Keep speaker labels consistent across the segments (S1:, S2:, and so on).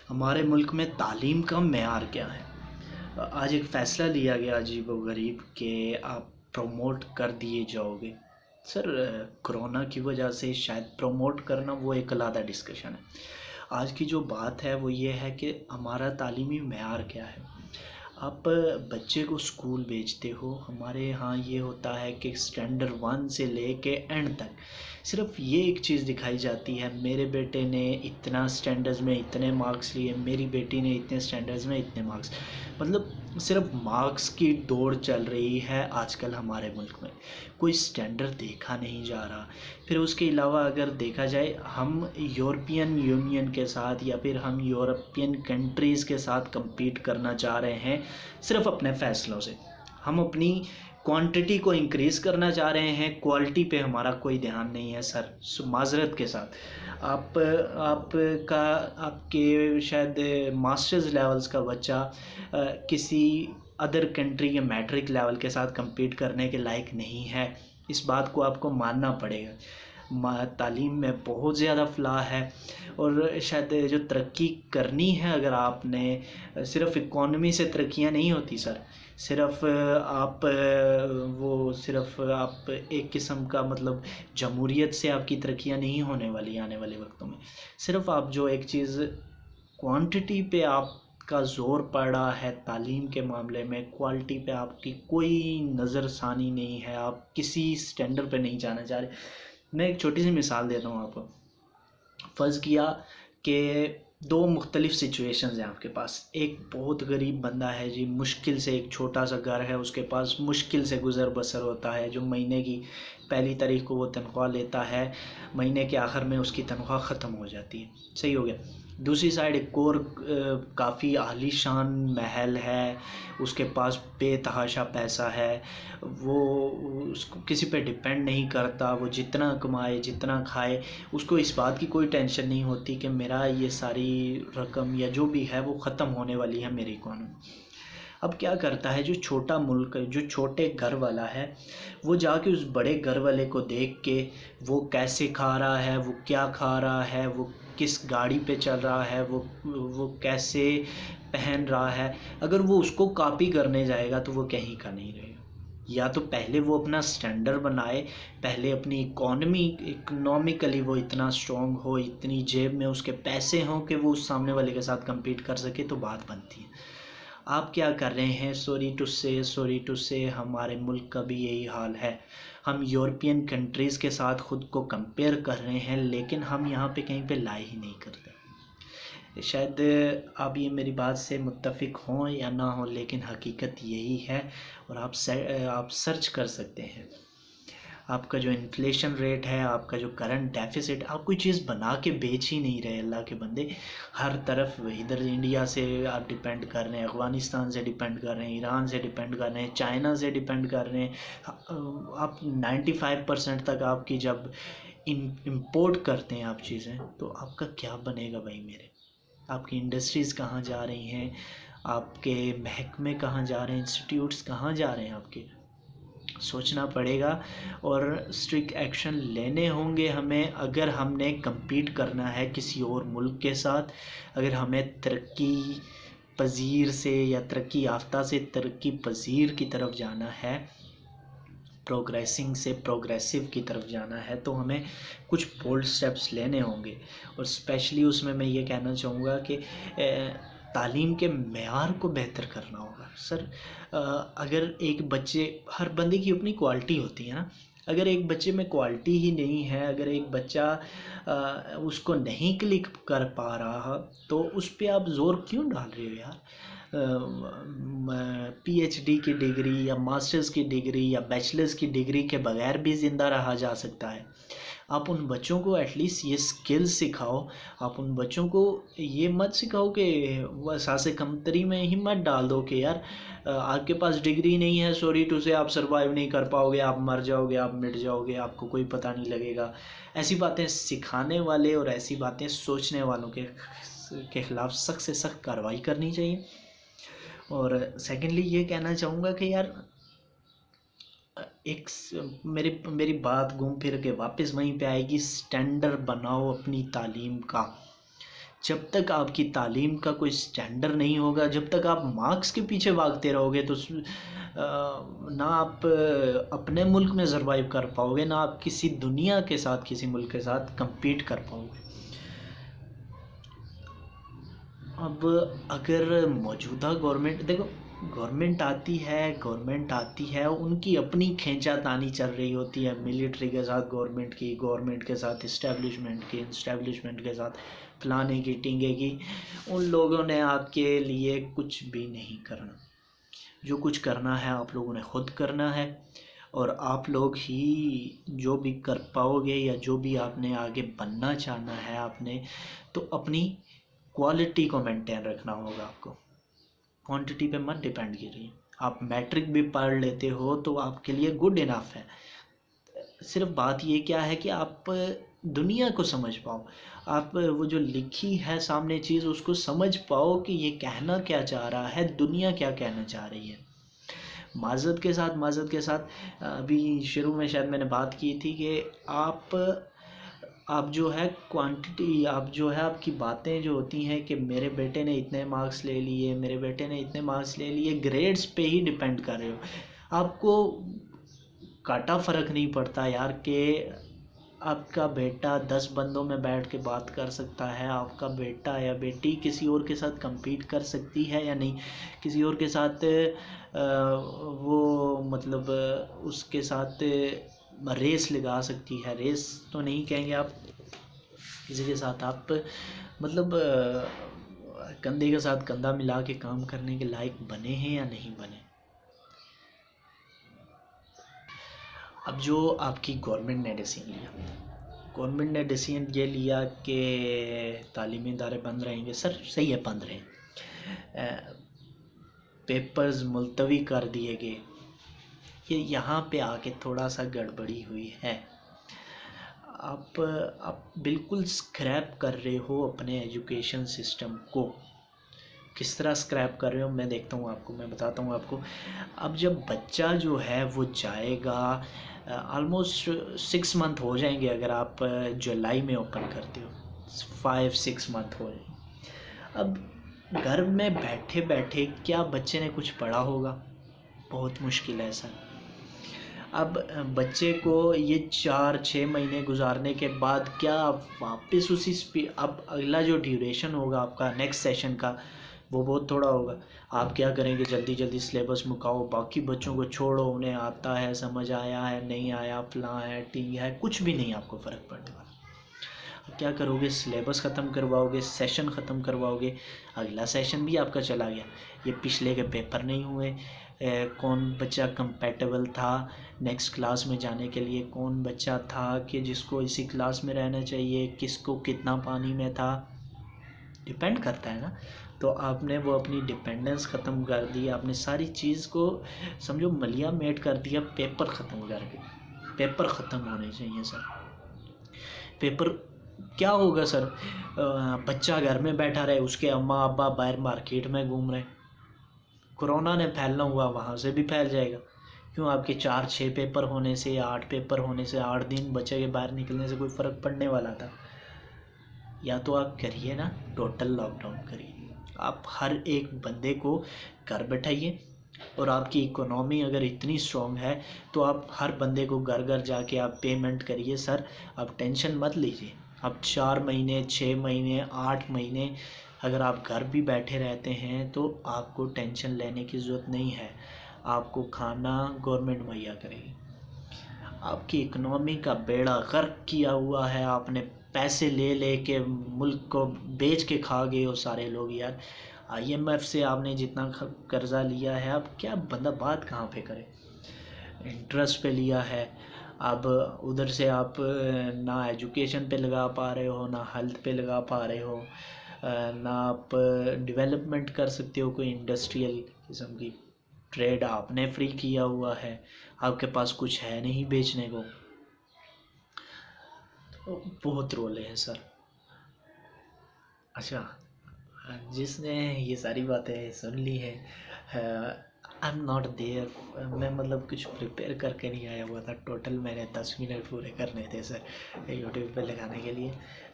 S1: हमारे मुल्क में तालीम का मेयार क्या है। आज एक फ़ैसला लिया गया अजीबोगरीब कि आप प्रमोट कर दिए जाओगे। सर, कोरोना की वजह से शायद प्रमोट करना वो एक अलग डिस्कशन है। आज की जो बात है वो ये है कि हमारा तालीमी मेयार क्या है। आप बच्चे को स्कूल भेजते हो, हमारे यहाँ ये होता है कि स्टैंडर्ड 1 से लेके एंड तक सिर्फ ये एक चीज़ दिखाई जाती है, मेरे बेटे ने इतना स्टैंडर्ड्स में इतने मार्क्स लिए, मेरी बेटी ने इतने स्टैंडर्ड्स में इतने मार्क्स। मतलब सिर्फ मार्क्स की दौड़ चल रही है आजकल हमारे मुल्क में, कोई स्टैंडर्ड देखा नहीं जा रहा। फिर उसके अलावा अगर देखा जाए, हम यूरोपियन यूनियन के साथ या फिर हम यूरोपियन कंट्रीज़ के साथ compete करना चाह रहे हैं सिर्फ अपने फ़ैसलों से। हम अपनी क्वांटिटी को इंक्रीज़ करना चाह रहे हैं, क्वालिटी पे हमारा कोई ध्यान नहीं है सर। माजरत के साथ आपका आपके शायद मास्टर्स लेवल्स का बच्चा किसी अदर कंट्री के मैट्रिक लेवल के साथ compete करने के लायक नहीं है। इस बात को आपको मानना पड़ेगा। तालीम में बहुत ज़्यादा फ़लाह है और शायद जो तरक्की करनी है, अगर आपने सिर्फ इकॉनमी से तरक्कियाँ नहीं होती सर। सिर्फ आप एक किस्म का मतलब जमहूरियत से आपकी तरक्कियाँ नहीं होने वाली आने वाले वक्तों में। सिर्फ आप जो एक चीज़ क्वांटिटी पे आपका ज़ोर पड़ रहा है तालीम के मामले में, क्वालिटी पे आपकी कोई नज़रसानी नहीं है, आप किसी स्टैंडर्ड पे नहीं जाना चाह रहे। मैं एक छोटी सी मिसाल देता हूँ आपको। फ़र्ज़ किया कि दो मुख्तलिफ़ सिचुएशंस हैं आपके पास। एक बहुत गरीब बंदा है जी, मुश्किल से एक छोटा सा घर है उसके पास, मुश्किल से गुज़र बसर होता है, जो महीने की पहली तारीख को वो तनख्वाह लेता है, महीने के आखिर में उसकी तनख्वाह ख़त्म हो जाती है। सही हो गया। दूसरी साइड एक और काफ़ी आलीशान महल है, उसके पास बेतहाशा पैसा है, वो उसको किसी पे डिपेंड नहीं करता, वो जितना कमाए जितना खाए, उसको इस बात की कोई टेंशन नहीं होती कि मेरा ये सारी रकम या जो भी है वो ख़त्म होने वाली है मेरी इकॉनमी। अब क्या करता है जो छोटा मुल्क, जो छोटे घर वाला है, वो जाके उस बड़े घर वाले को देख के वो कैसे खा रहा है, वो क्या खा रहा है, वो किस गाड़ी पे चल रहा है, वो कैसे पहन रहा है, अगर वो उसको कॉपी करने जाएगा तो वो कहीं का नहीं रहेगा। या तो पहले वो अपना स्टैंडर्ड बनाए, पहले अपनी इकोनॉमिकली वो इतना स्ट्रॉन्ग हो, इतनी जेब में उसके पैसे हों कि वो उस सामने वाले के साथ compete कर सके, तो बात बनती है। आप क्या कर रहे हैं, सॉरी टू से हमारे मुल्क का भी यही हाल है। हम यूरोपियन कंट्रीज़ के साथ ख़ुद को कंपेयर कर रहे हैं, लेकिन हम यहाँ पे कहीं पे लाई ही नहीं करते। शायद आप ये मेरी बात से मुत्तफ़िक हों या ना हों, लेकिन हकीकत यही है। और आप सर्च कर सकते हैं। आपका जो इन्फ्लेशन रेट है, आपका जो करंट डेफिसिट, आप कोई चीज़ बना के बेच ही नहीं रहे अल्लाह के बंदे। हर तरफ इधर इंडिया से आप डिपेंड कर रहे हैं, अफ़गानिस्तान से डिपेंड कर रहे हैं, ईरान से डिपेंड कर रहे हैं, चाइना से डिपेंड कर रहे हैं। आप 95% तक आपकी जब इम्पोर्ट करते हैं आप चीज़ें, तो आपका क्या बनेगा भाई मेरे। आपकी इंडस्ट्रीज़ कहाँ जा रही हैं, आपके महकमे कहाँ जा रहे हैं, इंस्टीट्यूट्स कहाँ जा रहे हैं आपके, सोचना पड़ेगा। और स्ट्रिक्ट एक्शन लेने होंगे हमें, अगर हमने compete करना है किसी और मुल्क के साथ। अगर हमें तरक्की पजीर से या तरक्की याफ्ता से तरक्की पजीर की तरफ जाना है, प्रोग्रेसिंग से प्रोग्रेसिव की तरफ जाना है, तो हमें कुछ बोल्ड स्टेप्स लेने होंगे। और स्पेशली उसमें मैं ये कहना चाहूँगा कि तालीम के मेयार को बेहतर करना होगा सर। अगर एक बच्चे, हर बंदे की अपनी क्वालिटी होती है ना, अगर एक बच्चे में क्वालिटी ही नहीं है, अगर एक बच्चा उसको नहीं क्लिक कर पा रहा, तो उस पर आप ज़ोर क्यों डाल रहे हो यार। PhD की डिग्री या मास्टर्स की डिग्री या बैचलर्स की डिग्री के बगैर भी ज़िंदा रहा जा सकता है। आप उन बच्चों को एटलीस्ट ये स्किल्स सिखाओ। आप उन बच्चों को ये मत सिखाओ कि वो एहसास कमतरी में ही मत डाल दो कि यार आपके पास डिग्री नहीं है, सॉरी टू से आप सर्वाइव नहीं कर पाओगे, आप मर जाओगे, आप मिट जाओगे, आपको कोई पता नहीं लगेगा। ऐसी बातें सिखाने वाले और ऐसी बातें सोचने वालों के ख़िलाफ़ सख्त से सख्त कार्रवाई करनी चाहिए। और सेकेंडली ये कहना चाहूँगा कि यार मेरी बात घूम फिर के वापस वहीं पे आएगी, स्टैंडर्ड बनाओ अपनी तालीम का। जब तक आपकी तालीम का कोई स्टैंडर्ड नहीं होगा, जब तक आप मार्क्स के पीछे भागते रहोगे, तो ना आप अपने मुल्क में सर्वाइव कर पाओगे, ना आप किसी दुनिया के साथ, किसी मुल्क के साथ compete कर पाओगे। अब अगर मौजूदा गवर्नमेंट देखो, गवर्नमेंट आती है, उनकी अपनी खींचातानी चल रही होती है, मिलिट्री के साथ गवर्नमेंट के साथ इस्टेब्लिशमेंट के साथ, फलाने की टिंगे की। उन लोगों ने आपके लिए कुछ भी नहीं करना। जो कुछ करना है आप लोगों ने खुद करना है, और आप लोग ही जो भी कर पाओगे, या जो भी आपने आगे बनना चाहना है आपने, तो अपनी क्वालिटी को मेंटेन रखना होगा आपको। क्वांटिटी पे मत डिपेंड कीजिए। आप मैट्रिक भी पढ़ लेते हो तो आपके लिए गुड इनफ है। सिर्फ बात ये क्या है कि आप दुनिया को समझ पाओ, आप वो जो लिखी है सामने चीज़ उसको समझ पाओ कि ये कहना क्या चाह रहा है, दुनिया क्या कहना चाह रही है। माज़रत के साथ अभी शुरू में शायद मैंने बात की थी कि आप जो है क्वांटिटी, आप जो है आपकी बातें जो होती हैं कि मेरे बेटे ने इतने मार्क्स ले लिए, मेरे बेटे ने इतने मार्क्स ले लिए, ग्रेड्स पे ही डिपेंड कर रहे हो। आपको काटा फ़र्क नहीं पड़ता यार कि आपका बेटा 10 बंदों में बैठ के बात कर सकता है, आपका बेटा या बेटी किसी और के साथ compete कर सकती है या नहीं, किसी और के साथ वो मतलब उसके साथ रेस लगा सकती है। रेस तो नहीं कहेंगे आप, किसी के साथ आप मतलब कंधे के साथ कंधा मिला के काम करने के लायक बने हैं या नहीं बने। अब जो आपकी गवर्नमेंट ने डिसीजन ये लिया कि तालीमी इदारे बंद रहेंगे। सर सही है, बंद रहें। पेपर्स मुलतवी कर दिए गए, ये यहाँ पे आके थोड़ा सा गड़बड़ी हुई है। आप बिल्कुल स्क्रैप कर रहे हो अपने एजुकेशन सिस्टम को। किस तरह स्क्रैप कर रहे हो मैं देखता हूँ आपको, मैं बताता हूँ आपको। अब जब बच्चा जो है वो जाएगा, ऑलमोस्ट 6 मंथ हो जाएंगे अगर आप जुलाई में ओपन करते हो, 5-6 मंथ हो जाएंगे। अब घर में बैठे बैठे क्या बच्चे ने कुछ पढ़ा होगा? बहुत मुश्किल है सर। अब बच्चे को ये 4-6 महीने गुजारने के बाद क्या आप वापस उसी स्पीड, अब अगला जो ड्यूरेशन होगा आपका नेक्स्ट सेशन का वो बहुत थोड़ा होगा। आप क्या करेंगे, जल्दी जल्दी सिलेबस मुकाओ, बाकी बच्चों को छोड़ो, उन्हें आता है, समझ आया है, नहीं आया, फलां है, टी है, कुछ भी नहीं आपको फ़र्क पड़ने वाला। क्या करोगे, सिलेबस ख़त्म करवाओगे, सेशन ख़त्म करवाओगे, अगला सेशन भी आपका चला गया। ये पिछले के पेपर नहीं हुए, कौन बच्चा कंपेटेबल था नेक्स्ट क्लास में जाने के लिए, कौन बच्चा था कि जिसको इसी क्लास में रहना चाहिए, किसको कितना पानी में था, डिपेंड करता है ना। तो आपने वो अपनी डिपेंडेंस ख़त्म कर दी, आपने सारी चीज़ को समझो मलिया मेट कर दिया पेपर ख़त्म करके। पेपर ख़त्म होने चाहिए सर। पेपर क्या होगा सर, बच्चा घर में बैठा रहे, उसके अम्मा अब्बा बाहर मार्केट में घूम रहे, कोरोना ने फैलना हुआ वहाँ से भी फैल जाएगा। क्यों, आपके 4-6 पेपर होने से या 8 पेपर होने से, 8 दिन बच्चे के बाहर निकलने से कोई फ़र्क पड़ने वाला था? या तो आप करिए ना, टोटल लॉकडाउन करिए, आप हर एक बंदे को घर बैठाइए, और आपकी इकोनॉमी अगर इतनी स्ट्रॉन्ग है तो आप हर बंदे को घर घर जाके आप पेमेंट करिए। सर आप टेंशन मत लीजिए। आप 4 महीने, 6 महीने, 8 महीने अगर आप घर भी बैठे रहते हैं तो आपको टेंशन लेने की ज़रूरत नहीं है। आपको खाना गवर्नमेंट मुहैया करेगी। आपकी इकोनॉमी का बेड़ा गर्क किया हुआ है, आपने पैसे ले ले के मुल्क को बेच के खा गए हो सारे लोग यार। IMF से आपने जितना कर्ज़ा लिया है, अब क्या बंदा बात कहाँ पे करे, इंटरेस्ट पे लिया है। अब उधर से आप ना एजुकेशन पे लगा पा रहे हो, ना हेल्थ पे लगा पा रहे हो, ना आप डेवलपमेंट कर सकते हो कोई इंडस्ट्रियल किस्म की। ट्रेड आपने फ्री किया हुआ है, आपके पास कुछ है नहीं बेचने को। तो बहुत रोले हैं सर। अच्छा, जिसने ये सारी बातें सुन ली है, आई एम नॉट देयर, मैं मतलब कुछ प्रिपेयर करके नहीं आया हुआ था। टोटल मैंने 10 मिनट पूरे करने थे सर यूट्यूब पे लगाने के लिए,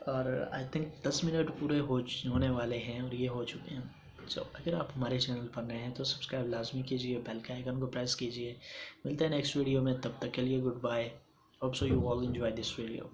S1: और आई थिंक 10 मिनट पूरे होने वाले हैं और ये हो चुके हैं। सो अगर आप हमारे चैनल पर नए हैं तो सब्सक्राइब लाजमी कीजिए, बेल के आइकन को प्रेस कीजिए। मिलते हैं नेक्स्ट वीडियो में, तब तक के लिए good bye. Hope so you all enjoy this video.